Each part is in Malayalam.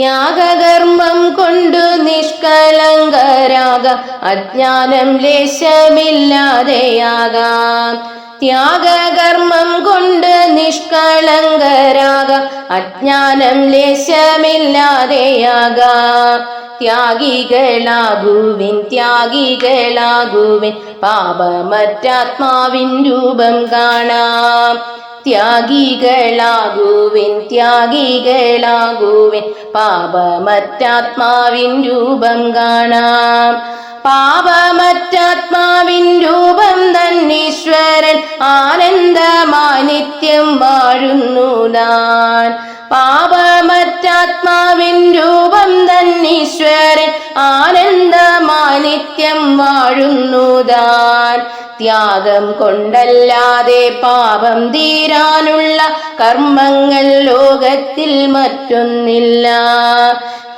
ത്യാഗകർമ്മം കൊണ്ടു നിഷ്കളങ്കരാകാം, അജ്ഞാനം ലേശമില്ലാതെയാകാം. ത്യാഗകർമ്മം കൊണ്ട് നിഷ്കളങ്കരാകാം, അജ്ഞാനം ലേശമില്ലാതെയാകാം. ത്യാഗികളാകുവിൻ ത്യാഗികളാകുവിൻ, പാപമറ്റാത്മാവിൻ രൂപം കാണാം. ത്യാഗികളാകുവിൻ ത്യാഗികളാകുവിൻ, പാപമറ്റാത്മാവിൻ രൂപം കാണാം. പാപമറ്റാത്മാവിൻ രൂപം തന്നീശ്വരൻ ആനന്ദമായി നിത്യം വാഴുന്നു താൻ. പാപമറ്റാത്മാവിൻ രൂപം തന്നീശ്വരൻ ആനന്ദമായി നിത്യം വാഴുന്നു താൻ. ത്യാഗം കൊണ്ടല്ലാതെ പാപം തീരാനുള്ള കർമ്മങ്ങൾ ലോകത്തിൽ മറ്റൊന്നില്ല.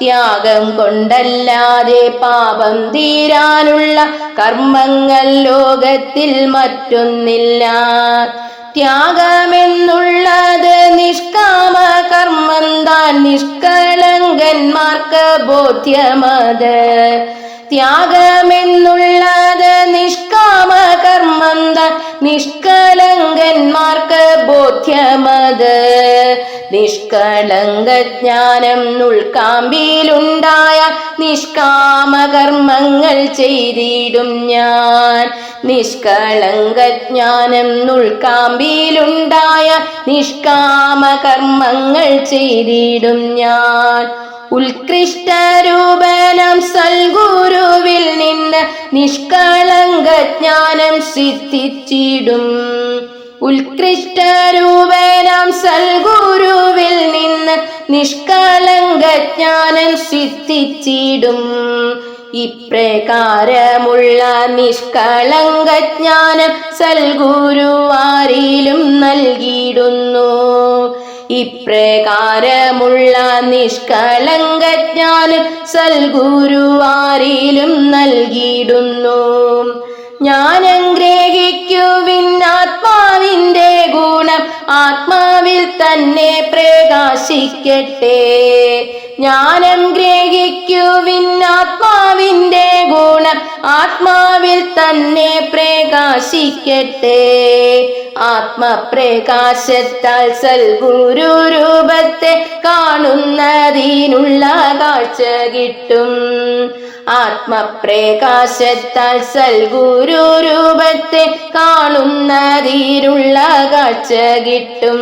ത്യാഗം കൊണ്ടല്ലാതെ പാപം തീരാനുള്ള കർമ്മങ്ങൾ ലോകത്തിൽ മറ്റൊന്നില്ല. ത്യാഗമെന്നുള്ളത് നിഷ്കാമ കർമ്മം താൻ, നിഷ്കളങ്കന്മാർക്ക് ബോധ്യമത്. ത്യാഗമെന്നുള്ളത് നിഷ്കാമ കർമ്മം താൻ, നിഷ്കളങ്കന്മാർക്ക് ബോധ്യമത്. നിഷ്കളങ്കജ്ഞാനം ഉൾക്കാമ്പിയിലുണ്ടായ നിഷ്കാമകർമ്മങ്ങൾ ചെയ്തിടും ഞാൻ. നിഷ്കളങ്കജ്ഞാനം ഉൾക്കാമ്പിയിലുണ്ടായ നിഷ്കാമകർമ്മങ്ങൾ ചെയ്തിടും ഞാൻ. ഉത്കൃഷ്ടരൂപനം സൽഗുരുവിൽ നിന്ന് നിഷ്കളങ്കജ്ഞാനം സിദ്ധിച്ചിടും. ഉത്കൃഷ്ടരൂപനം സൽഗുരുവിൽ നിന്ന് നിഷ്കളങ്കജ്ഞാനം സിദ്ധിച്ചിടും. ഇപ്രകാരമുള്ള നിഷ്കളങ്കജ്ഞാനം സൽഗുരു ആരിലും നൽകിയിടുന്നു. ഇപ്രകാരമുള്ള നിഷ്കളങ്കജ്ഞാനം സൽഗുരു ആരിലും നൽകിയിടുന്നു. ജ്ഞാനം ഗ്രഹിക്കുവിൻ ആത്മാവിന്റെ ഗുണം ആത്മാവിൽ തന്നെ പ്രകാശിക്കട്ടെ. ജ്ഞാനം ഗ്രഹിക്കുവിൻ ആത്മാവിന്റെ ഗുണം ആത്മാവിൽ തന്നെ പ്രകാശിക്കട്ടെ. ആത്മപ്രകാശത്താൽ സൽഗുരു രൂപത്തെ കാണുന്നതിനുള്ള കാഴ്ച കിട്ടും. ആത്മപ്രകാശത്താൽ സൽഗുരു രൂപത്തെ കാണുന്നതിനുള്ള കാഴ്ച കിട്ടും.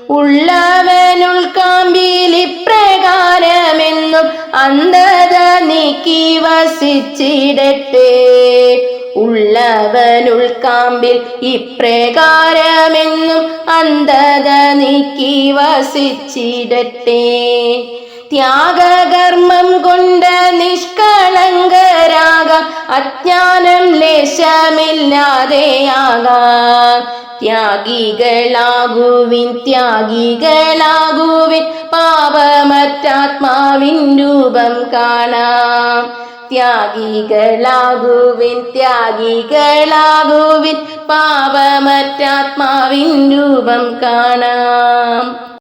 ഉള്ളവനുൾക്കാമ്പിൽ ഇപ്രകാരമെന്നും അന്ധത നീക്കി വസിച്ചിടട്ടെ. ഉള്ളവനുൾക്കാമ്പിൽ ഇപ്രകാരമെന്നും അന്ധത നീക്കി വസിച്ചിടട്ടെ. ത്യാഗകർമ്മം കൊണ്ട് നിഷ്കളങ്കരാകാം, അജ്ഞാനം ലേശമില്ലാതെയാകാം. ത്യാഗികളാകുവിൻ ത്യാഗികളാകുവിൻ, പാപമറ്റാത്മാവിൻ രൂപം കാണാം. ത്യാഗികളാകുവിൻ ത്യാഗികളാകുവിൻ, പാപമറ്റാത്മാവിൻ രൂപം കാണാം.